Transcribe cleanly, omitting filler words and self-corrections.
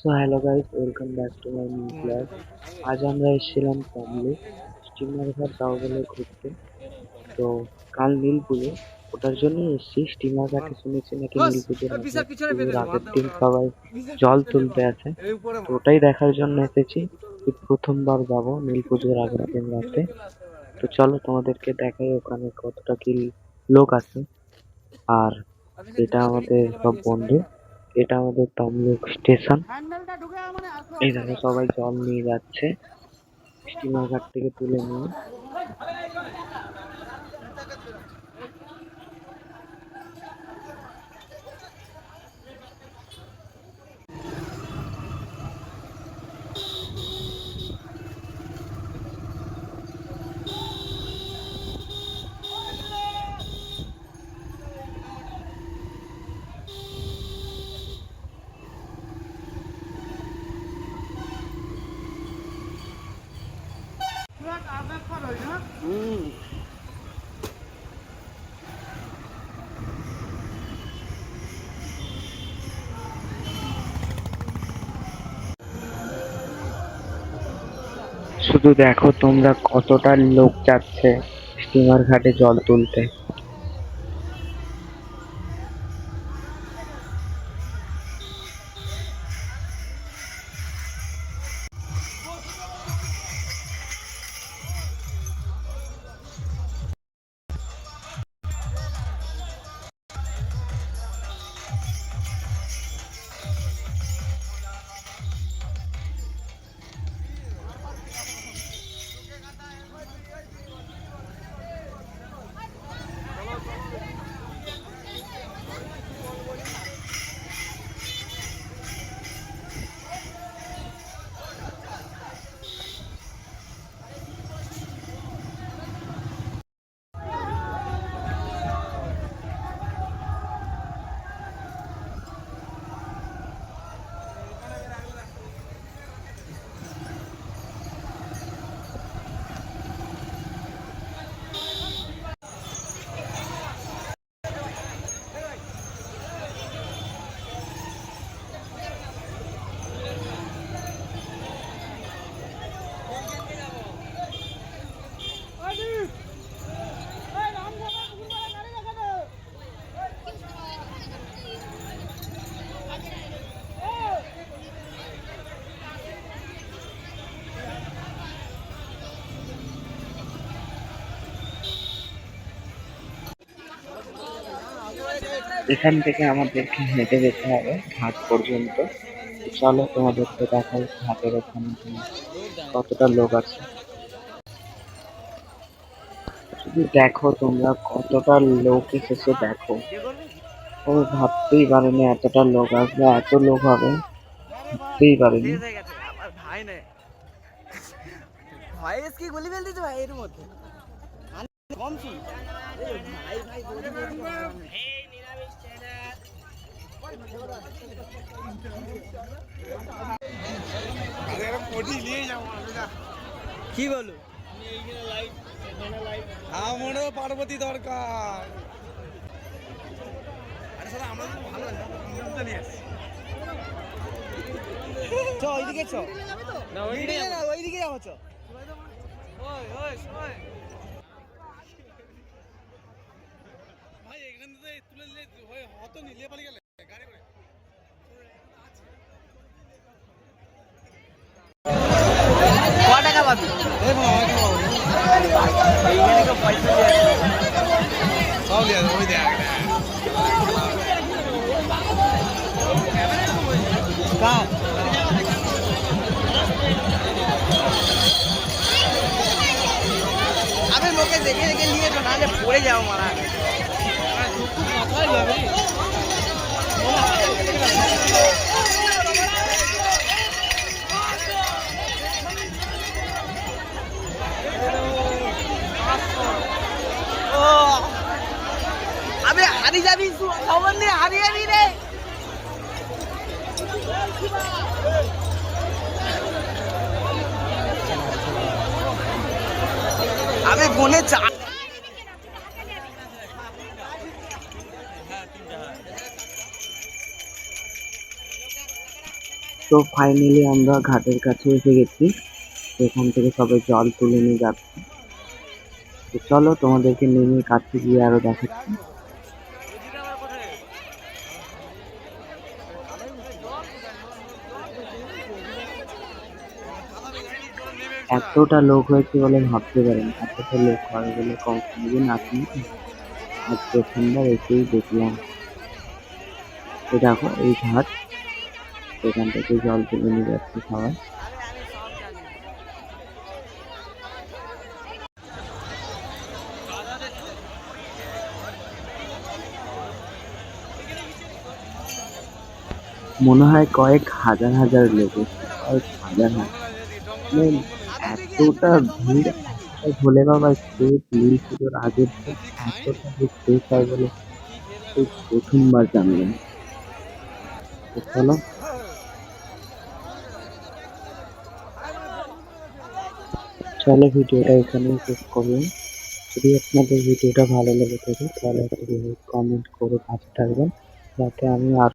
So hello guys, welcome back to my new blog. আজ আমরা এসেছিলাম তমলুক স্টিমার ঘাট যাবো বলে ঘুরতে। তো কাল নীল পুজো, ওটার জন্যই এসেছি। স্টিমার ঘাটে শুনেছি নাকি নীল পুজোর আগের দিন সবাই জল তুলতে আছে। তো ওটাই দেখার জন্য এসেছি। এই প্রথমবার যাবো নীল পুজোর আগের দিন রাতে। তো চলো তোমাদেরকে দেখাই ওখানে কতটা কি লোক আছে। আর এটা আমাদের সব বন্ধু, এটা আমাদের তমলুক স্টেশন। এই দেখো সবাই জল নিয়ে যাচ্ছে স্টিমার ঘাট থেকে তুলে নিয়ে। শুধু দেখো তোমরা কতটা লোক যাচ্ছে স্টিমার ঘাটে জল তুলতে। এখান থেকে আমাদেরকে হেঁটে যেতে হবে ঘাট পর্যন্ত। চলো তোমাদেরকে দেখাই ঘাটের ওখানে কতটা লোক আছে। শুধু দেখো তোমরা কতটা লোক এসেছে, দেখো ও ভাবতেই পারিনি এতটা লোক আসবে, এত লোক হবে ভাবতেই পারিনি। ভয়েস কি গুলি ফেল দিতে ভাই এর মধ্যে কম শুন ভাই ভাই গুলি ফেল দিতে এই নিরামিষ চ্যানেল আরে এরকম কোটি নিয়ে যাও কি বলো আমি এইখানে লাইভ এখানে লাইভ আমারও পার্বতী দরকার। আরে শালা আমরা তো ভালো আছে আমরা নিয়ে আসি চ ওইদিকে চ না ওইদিকে না ওইদিকে যাও চ ওই ওই ওই ভাই এখান থেকে তুলে নিলে হয় হতো নিলে পালিয়ে গেলে গাড়ি করে কত টাকা পাবি এই বাবা এইখানে কো পয়সা দিয়ে সব লিয়া ওই দেখ কার আবে লোকে দেখে দেখে নিয়ে তো নালে পড়ে যাও মারা খুব মাথায় যাবে ও আবে হারি যাবি খবর নেই হারি যাবি রে আবে ফোনে চার্জ তো ফাইনালি আমরা ঘাটের কাছে এসে গেছি। এখান থেকে সবাই জল তুলে নিয়ে যাচ্ছে। তো চলো তোমাদেরকে নেমে কাছে গিয়ে আরো দেখাচ্ছি। এতটা লোক হয়েছে বলে ভাবতে পারেন, এতটা লোক হয় বলে কোনদিন আসেনি তো। আজ প্রথমবার এসেই দেখলাম। তো দেখো এই ঘাট, এখান থেকে জল তুলে নিয়ে যাচ্ছে সবাই। মনে হয় কয়েক হাজার হাজার লোক এসেছে, কয়েক হাজার হাজার। মানে এতটা ভিড়, এতটা ভোলে বাবার স্টেজ, নীল পুজোর আগের দিন এতটা যে স্টেজ হয় বলে এই প্রথমবার জানলাম। তো চলো, চলো ভিডিওটা এখানেই শেষ করলাম। যদি আপনাদের ভিডিওটা ভালো লেগে থাকে তাহলে একটা কমেন্ট করে পাশে থাকবেন, যাতে আমি